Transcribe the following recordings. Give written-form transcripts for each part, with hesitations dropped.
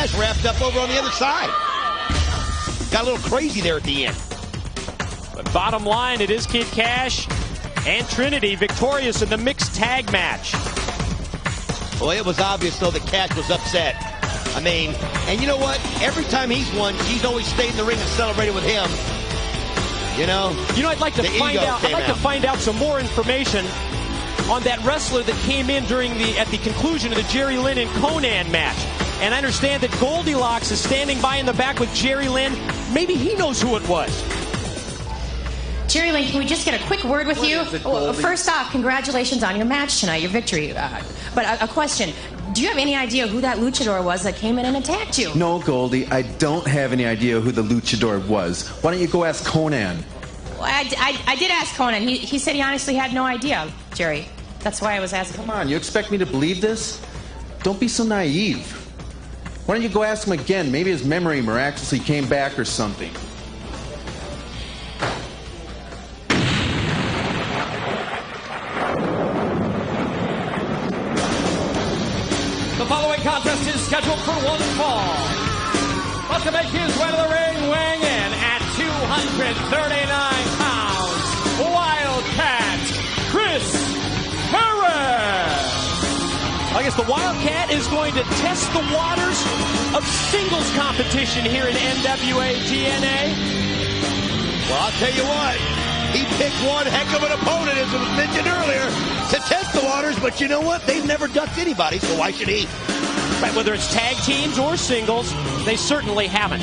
Cash wrapped up over on the other side. Got a little crazy there at the end. But bottom line, it is Kid Cash and Trinity victorious in the mixed tag match. Well, it was obvious, though, that Cash was upset. I mean, and you know what? Every time he's won, she's always stayed in the ring and celebrated with him. You know, I'd like to find out. I'd like to find out some more information on that wrestler that came in at the conclusion of the Jerry Lynn and Conan match. And I understand that Goldilocks is standing by in the back with Jerry Lynn. Maybe he knows who it was. Jerry Lynn, can we just get a quick word with you? Well, first off, congratulations on your match tonight, your victory. But a question. Do you have any idea who that luchador was that came in and attacked you? No, Goldie, I don't have any idea who the luchador was. Why don't you go ask Conan? Well, I did ask Conan. He said he honestly had no idea, Jerry. That's why I was asking. Come on, you expect me to believe this? Don't be so naive. Why don't you go ask him again? Maybe his memory miraculously came back or something. The following contest is scheduled for one fall. But to make his way to the ring, weighing in at 239 pounds, Wildcat Chris Harris. I guess the Wildcat is going to test the waters of singles competition here in NWA TNA. Well, I'll tell you what. He picked one heck of an opponent, as was mentioned earlier, to test the waters. But you know what? They've never ducked anybody, so why should he? Right, whether it's tag teams or singles, they certainly haven't.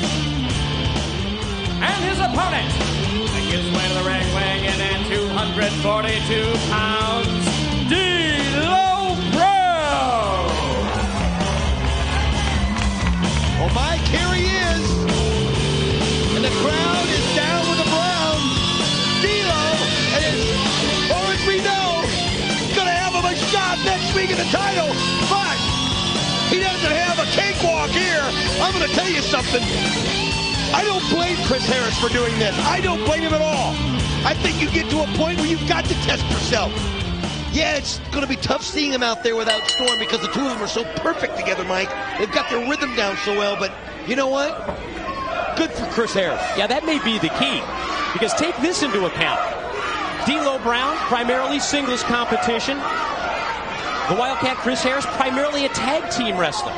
And his opponent, making his way to the ring, weighing in at 242 pounds, D-Lo Brown. Well, Mike, here he is. And the crowd is down with the Brown. D-Lo, and as far as we know, going to have him a shot next week at the title. But he doesn't have a cakewalk here. I'm going to tell you something. I don't blame Chris Harris for doing this. I don't blame him at all. I think you get to a point where you've got to test yourself. Yeah, it's going to be tough seeing him out there without Storm because the two of them are so perfect together, Mike. They've got their rhythm down so well, but you know what? Good for Chris Harris. Yeah, that may be the key. Because take this into account. D-Lo Brown, primarily singles competition. The Wildcat Chris Harris, primarily a tag team wrestler.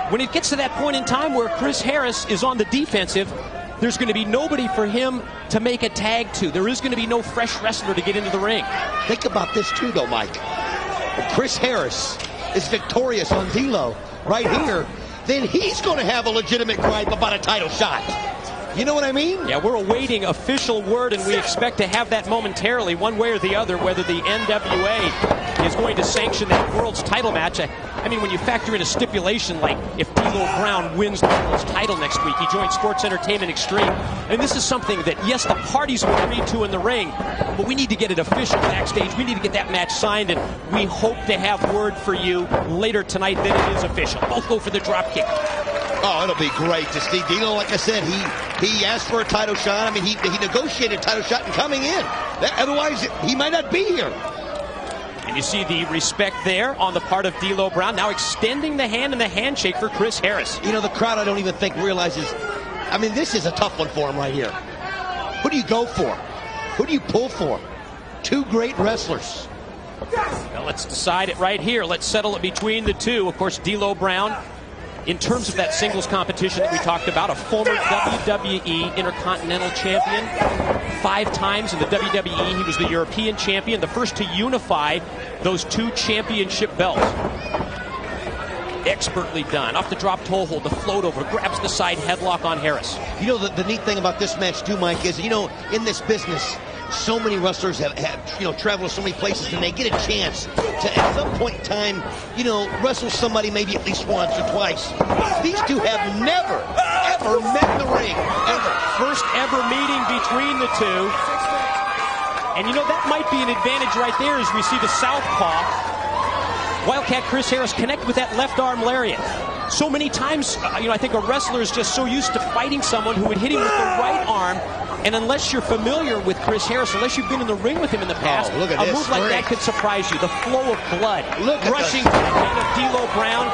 When it gets to that point in time where Chris Harris is on the defensive, there's going to be nobody for him to make a tag to. There is going to be no fresh wrestler to get into the ring. Think about this too, though, Mike. If Chris Harris is victorious on D-Lo right here, then he's going to have a legitimate gripe about a title shot. You know what I mean? Yeah, we're awaiting official word, and we expect to have that momentarily, one way or the other, whether the NWA is going to sanction that world's title match. I mean, when you factor in a stipulation like if D-Lo Brown wins the world's title next week, he joins Sports Entertainment Extreme. And this is something that, yes, the parties have agreed to in the ring, but we need to get it official backstage. We need to get that match signed, and we hope to have word for you later tonight that it is official. Both go for the drop kick. Oh, it'll be great to see D-Lo. Like I said, he asked for a title shot. I mean, he negotiated a title shot in coming in. Otherwise, he might not be here. And you see the respect there on the part of D-Lo Brown, now extending the hand in the handshake for Chris Harris. You know, the crowd, I don't even think realizes, I mean, this is a tough one for him right here. Who do you go for? Who do you pull for? Two great wrestlers. Well, let's decide it right here. Let's settle it between the two. Of course, D-Lo Brown, in terms of that singles competition that we talked about, a former WWE Intercontinental Champion. 5 times in the WWE, he was the European Champion, the first to unify those two championship belts. Expertly done. Off the drop toe hold, the float over, grabs the side headlock on Harris. You know, the neat thing about this match too, Mike, is, you know, in this business, so many wrestlers have traveled to so many places, and they get a chance to, at some point in time, you know, wrestle somebody maybe at least once or twice. These two have never, ever met in the ring, ever. First ever meeting between the two. And you know, that might be an advantage right there as we see the southpaw Wildcat Chris Harris connect with that left arm lariat. So many times, I think a wrestler is just so used to fighting someone who would hit him with the right arm. And unless you're familiar with Chris Harris, unless you've been in the ring with him in the past, a move like that could surprise you. The flow of blood rushing to the head of D-Lo Brown.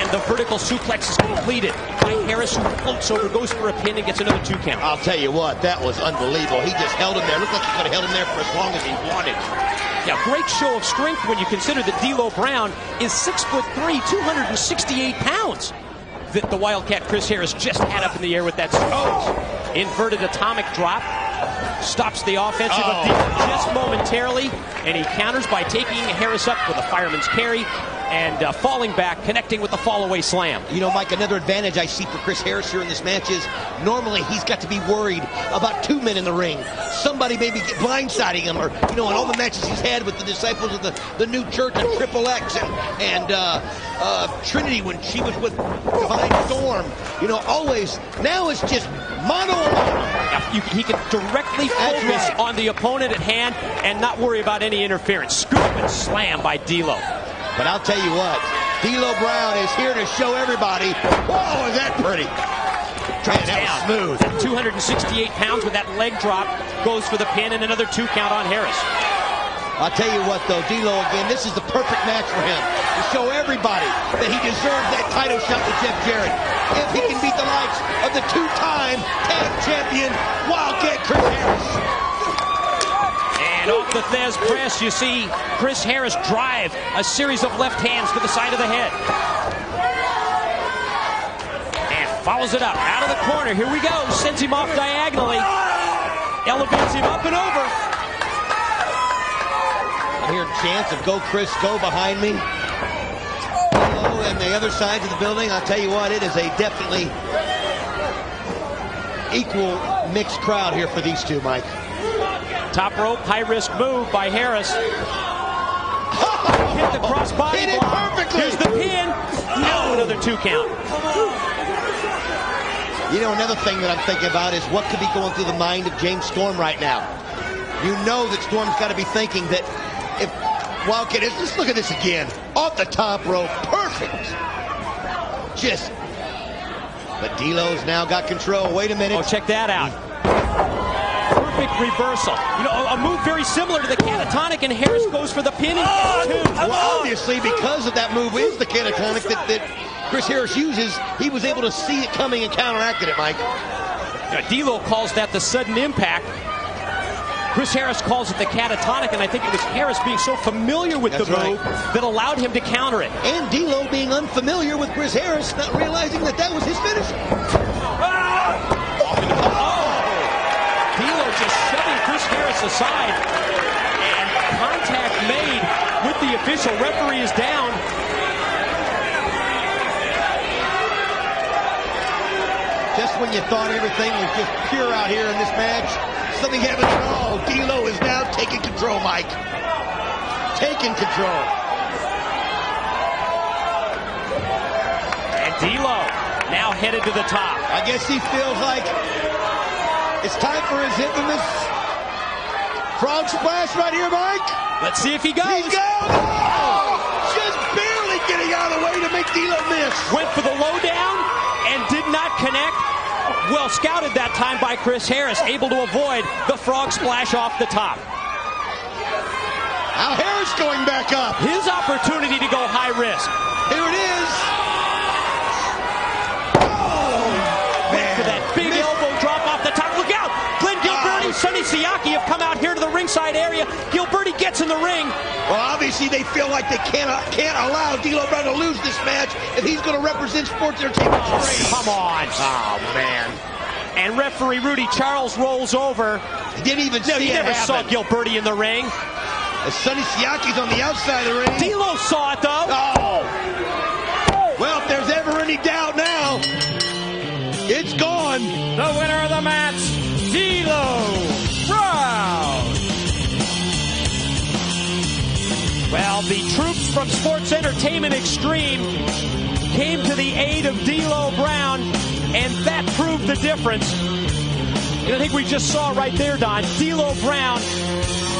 And the vertical suplex is completed by Harris, who floats over, goes for a pin, and gets another 2 count. I'll tell you what, that was unbelievable. He just held him there. Looked like he could have held him there for as long as he wanted. Yeah, great show of strength when you consider that D'Lo Brown is 6'3", 268 pounds. The Wildcat Chris Harris just had up in the air with that inverted atomic drop. Stops the offensive of D'Lo just momentarily, and he counters by taking Harris up with a fireman's carry and falling back, connecting with the fall-away slam. You know, Mike, another advantage I see for Chris Harris here in this match is normally he's got to be worried about 2 men in the ring. Somebody maybe blindsiding him, or, you know, in all the matches he's had with the disciples of the new church and Triple X and Trinity when she was with Divine Storm. You know, always. Now it's just mano a mano. He can directly focus on the opponent at hand and not worry about any interference. Scoop and slam by D'Lo. But I'll tell you what, D'Lo Brown is here to show everybody. Whoa, is that pretty? Drops that down. Was smooth. At 268 pounds with that leg drop, goes for the pin and another 2 count on Harris. I'll tell you what, though, D'Lo, again, this is the perfect match for him to show everybody that he deserves that title shot with Jeff Jarrett. If he can beat the likes of the 2-time tag champion Wildcat Chris Harris. And off the Thez press, you see Chris Harris drive a series of left hands to the side of the head. And follows it up, out of the corner. Here we go, sends him off diagonally. Elevates him up and over. I'm hearing chants of "Go Chris, go" behind me. Oh, and the other sides of the building, I'll tell you what, it is a definitely equal mixed crowd here for these two, Mike. Top rope, high-risk move by Harris. Hit the crossbody Hit it block. perfectly. Here's the pin. No, another 2 count. You know, another thing that I'm thinking about is what could be going through the mind of James Storm right now. You know that Storm's got to be thinking that if Wildcat is, just look at this again. Off the top rope, perfect. But D'Lo's now got control. Wait a minute. Oh, check that out. Perfect reversal. You know, a move very similar to the catatonic, and Harris goes for the pin and gets 2. Well, obviously, because of that move is the catatonic that Chris Harris uses, he was able to see it coming and counteracted it, Mike. D'Lo calls that the sudden impact. Chris Harris calls it the catatonic, and I think it was Harris being so familiar with the move that allowed him to counter it. And D'Lo being unfamiliar with Chris Harris, not realizing that was his finish. D'Lo just shoving Chris Harris aside, and contact made with the official. Referee is down. Just when you thought everything was just pure out here in this match, something happened at all. D'Lo is now taking control, Mike. Taking control. And D'Lo now headed to the top. I guess he feels like it's time for his infamous frog splash right here, Mike. Let's see if he goes. He's going! Oh! Just barely getting out of the way to make D'Lo miss. Went for the lowdown and did not connect. Well scouted that time by Chris Harris, able to avoid the frog splash off the top. Now Harris going back up. His opportunity to go high risk. Here it is. Went for that big elbow drop off the top. Look out! Glenn Gilberti and Sonny Siaki have come out here to the ringside area. Gilberti gets in the ring. Well, obviously they feel like they can't allow D'Lo Brown to lose this match if he's going to represent sports entertainment. Come on. Oh, man. And referee Rudy Charles rolls over. He didn't even see it He never saw happen. Gilberti in the ring. As Sonny Siaki's on the outside of the ring. D'Lo saw it, though. Oh. Well, if there's ever any doubt now, it's gone. The winner of the match, D'Lo Brown. Well, the troops from Sports Entertainment Extreme came to the aid of D'Lo Brown, and that proved the difference. And I think we just saw right there, Don, D'Lo Brown,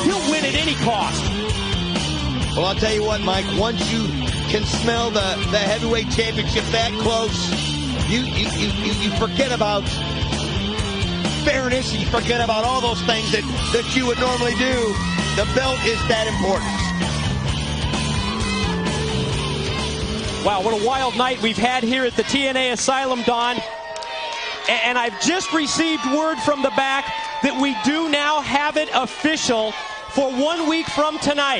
he'll win at any cost. Well, I'll tell you what, Mike, once you can smell the heavyweight championship that close, you forget about fairness, you forget about all those things that you would normally do. The belt is that important. Wow, what a wild night we've had here at the TNA Asylum, Don. And I've just received word from the back that we do now have it official for 1 week from tonight.